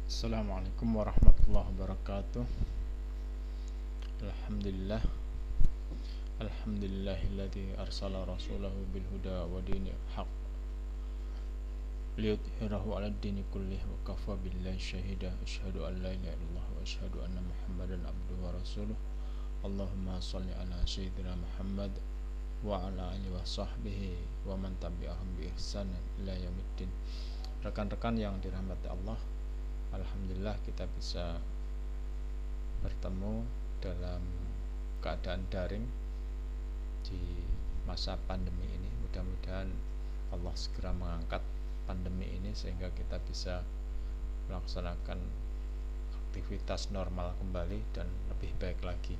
Assalamualaikum warahmatullahi wabarakatuh. Alhamdulillah. Alhamdulillahilladzi arsala rasulahu bil huda wa dinil haq liyudhhirahu 'alad dini kullih wa kafa billahi syahida. Asyhadu an la ilaha illallah wa asyhadu anna Muhammadan abduhu wa rasuluh. Allahumma shalli ala sayyidina Muhammad wa ala alihi wa sahbihi wa man tabi'ahum bi ihsan ila yaumiddin. Rekan-rekan yang dirahmati Allah, alhamdulillah kita bisa bertemu dalam keadaan daring di masa pandemi ini. Mudah-mudahan Allah segera mengangkat pandemi ini sehingga kita bisa melaksanakan aktivitas normal kembali dan lebih baik lagi.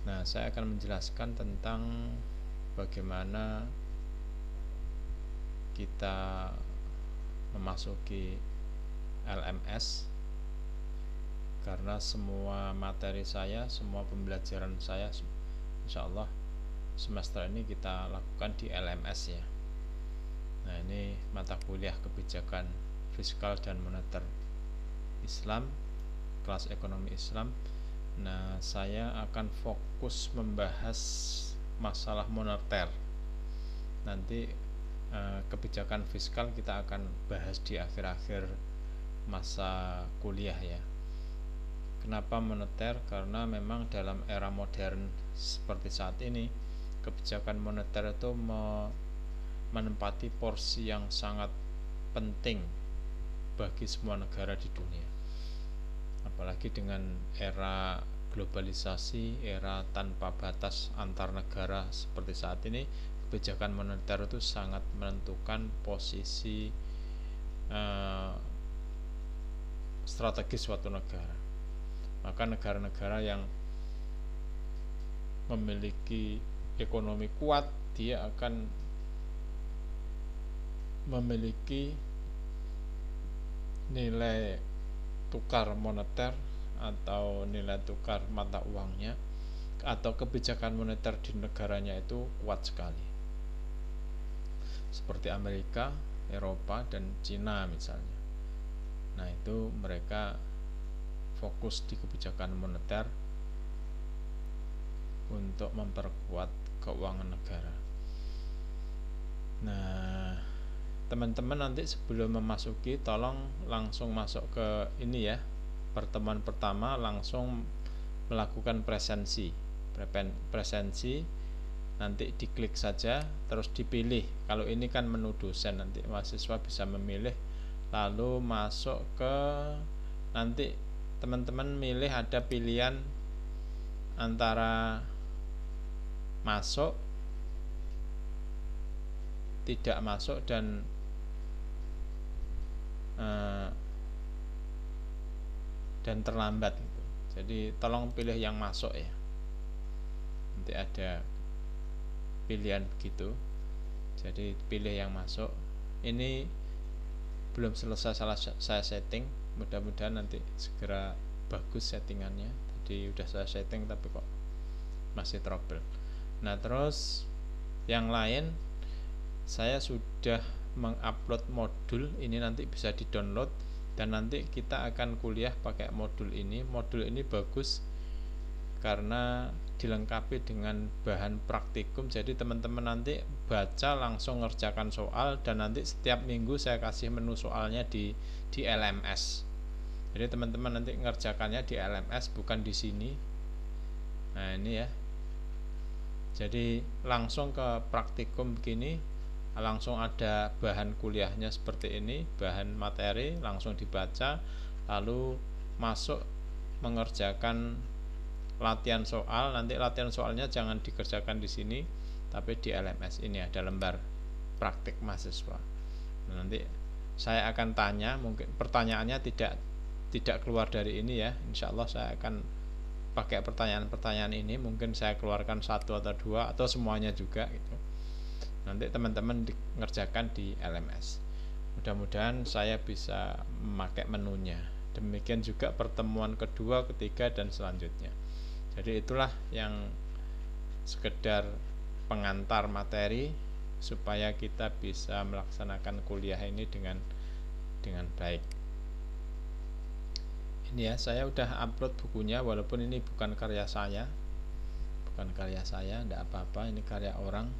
Nah, saya akan menjelaskan tentang bagaimana kita memasuki LMS, karena semua materi saya, semua pembelajaran saya insya Allah semester ini kita lakukan di LMS ya. Nah, ini mata kuliah kebijakan fiskal dan moneter Islam, kelas ekonomi Islam. Nah, saya akan fokus membahas masalah moneter. Nanti kebijakan fiskal kita akan bahas di akhir-akhir masa kuliah ya. Kenapa moneter? Karena memang dalam era modern seperti saat ini, kebijakan moneter itu menempati porsi yang sangat penting bagi semua negara di dunia. Apalagi dengan era globalisasi, era tanpa batas antar negara seperti saat ini, kebijakan moneter itu sangat menentukan posisi strategis suatu negara. Maka negara-negara yang memiliki ekonomi kuat, dia akan memiliki nilai tukar moneter atau nilai tukar mata uangnya atau kebijakan moneter di negaranya itu kuat sekali. Seperti Amerika, Eropa, dan Cina misalnya. Nah, itu mereka fokus di kebijakan moneter untuk memperkuat keuangan negara. Nah, teman-teman nanti sebelum memasuki, tolong langsung masuk ke ini ya. Pertemuan pertama langsung melakukan presensi. Nanti diklik saja, terus dipilih. Kalau ini kan menu dosen, nanti mahasiswa bisa memilih, lalu masuk ke, nanti teman-teman milih, ada pilihan antara masuk, tidak masuk, dan terlambat gitu. Jadi tolong pilih yang masuk ya. Nanti ada pilihan begitu. Jadi pilih yang masuk. Ini belum selesai saya setting. Mudah-mudahan nanti segera bagus settingannya. Tadi udah saya setting tapi kok masih trouble. Nah, terus yang lain, saya sudah mengupload modul. Ini nanti bisa di-download dan nanti kita akan kuliah pakai modul ini. Modul ini bagus karena dilengkapi dengan bahan praktikum. Jadi teman-teman nanti baca langsung ngerjakan soal, dan nanti setiap minggu saya kasih menu soalnya di LMS. Jadi teman-teman nanti ngerjakannya di LMS, bukan di sini. Nah, ini ya. Jadi langsung ke praktikum begini, langsung ada bahan kuliahnya seperti ini, bahan materi langsung dibaca, lalu masuk mengerjakan latihan soal. Nanti latihan soalnya jangan dikerjakan di sini, tapi di LMS. Ini ada lembar praktik mahasiswa. Nah, nanti saya akan tanya, mungkin pertanyaannya tidak keluar dari ini ya. Insya Allah saya akan pakai pertanyaan-pertanyaan ini, mungkin saya keluarkan satu atau dua atau semuanya juga gitu. Nanti teman-teman ngerjakan di LMS. Mudah-mudahan saya bisa memakai menunya. Demikian juga pertemuan kedua, ketiga, dan selanjutnya. Jadi itulah yang sekedar pengantar materi supaya kita bisa melaksanakan kuliah ini dengan baik. Ini ya, saya udah upload bukunya, walaupun ini bukan karya saya, tidak apa-apa. Ini karya orang,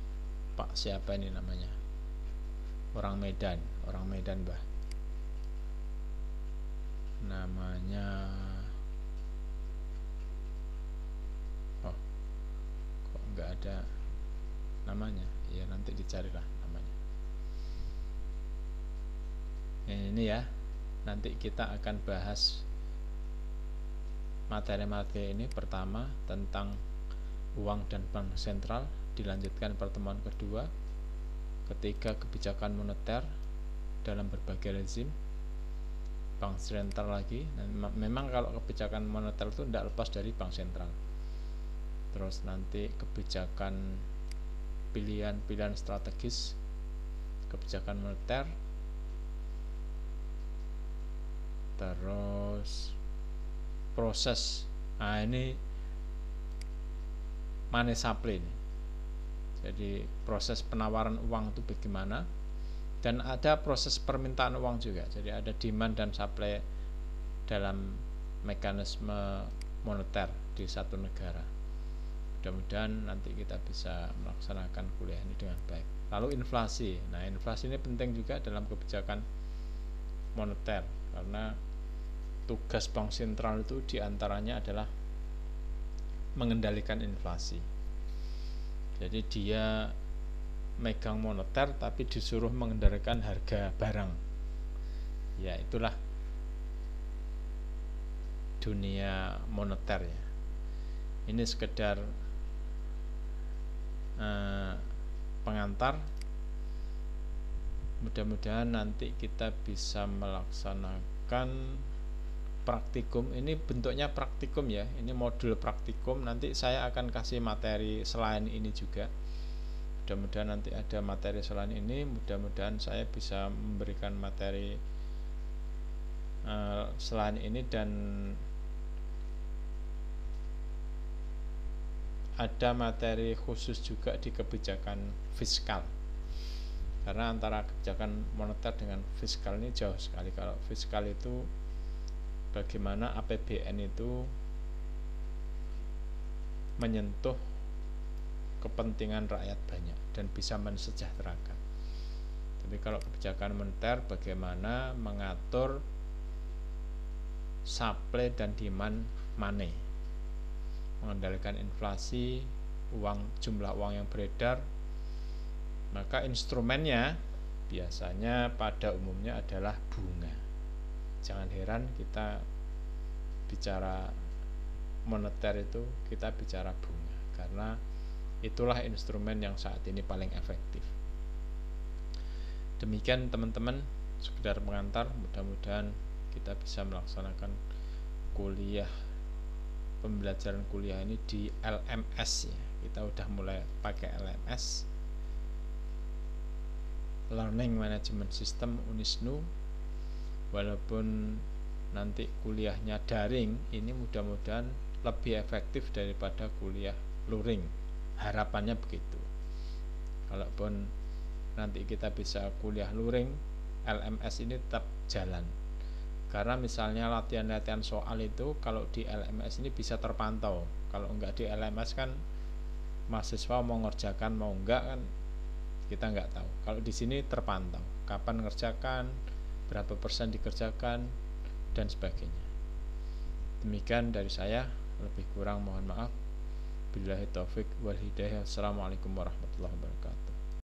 Pak siapa ini namanya, orang Medan Mbah, namanya, oh kok nggak ada namanya ya, nanti dicarilah namanya. Ini ya, nanti kita akan bahas materi-materi ini. Pertama tentang uang dan bank sentral, dilanjutkan pertemuan kedua, ketiga kebijakan moneter dalam berbagai rezim, bank sentral lagi. Nah, memang kalau kebijakan moneter itu tidak lepas dari bank sentral. Terus nanti kebijakan pilihan strategis, kebijakan moneter, terus proses. Nah, ini money supply ini. Jadi proses penawaran uang itu bagaimana, dan ada proses permintaan uang juga. Jadi ada demand dan supply dalam mekanisme moneter di satu negara. Mudah-mudahan nanti kita bisa melaksanakan kuliah ini dengan baik. Lalu inflasi. Nah, inflasi ini penting juga dalam kebijakan moneter, karena tugas bank sentral itu diantaranya adalah mengendalikan inflasi. Jadi dia megang moneter tapi disuruh mengendalikan harga barang. Ya, itulah dunia moneter ya. Ini sekedar pengantar. Mudah-mudahan nanti kita bisa melaksanakan praktikum. Ini bentuknya praktikum ya, ini modul praktikum. Nanti saya akan kasih materi selain ini juga. Mudah-mudahan nanti ada materi selain ini. Mudah-mudahan saya bisa memberikan materi selain ini, dan ada materi khusus juga di kebijakan fiskal, karena antara kebijakan moneter dengan fiskal ini jauh sekali. Kalau fiskal itu bagaimana APBN itu menyentuh kepentingan rakyat banyak dan bisa mensejahterakan. Tapi kalau kebijakan moneter bagaimana mengatur supply dan demand money, mengendalikan inflasi, jumlah uang yang beredar. Maka instrumennya biasanya pada umumnya adalah bunga. Jangan heran kita bicara moneter itu kita bicara bunga, karena itulah instrumen yang saat ini paling efektif. Demikian teman-teman, sekedar pengantar. Mudah-mudahan kita bisa melaksanakan pembelajaran kuliah ini di LMS ya. Kita udah mulai pakai LMS, Learning Management System Unisnu. Walaupun nanti kuliahnya daring, ini mudah-mudahan lebih efektif daripada kuliah luring. Harapannya begitu. Kalaupun nanti kita bisa kuliah luring, LMS ini tetap jalan. Karena misalnya latihan-latihan soal itu kalau di LMS ini bisa terpantau. Kalau enggak di LMS kan mahasiswa mau ngerjakan mau enggak kan kita enggak tahu. Kalau di sini terpantau, kapan ngerjakan, berapa persen dikerjakan, dan sebagainya. Demikian dari saya, lebih kurang mohon maaf. Billahi taufik wal hidayah. Assalamualaikum warahmatullahi wabarakatuh.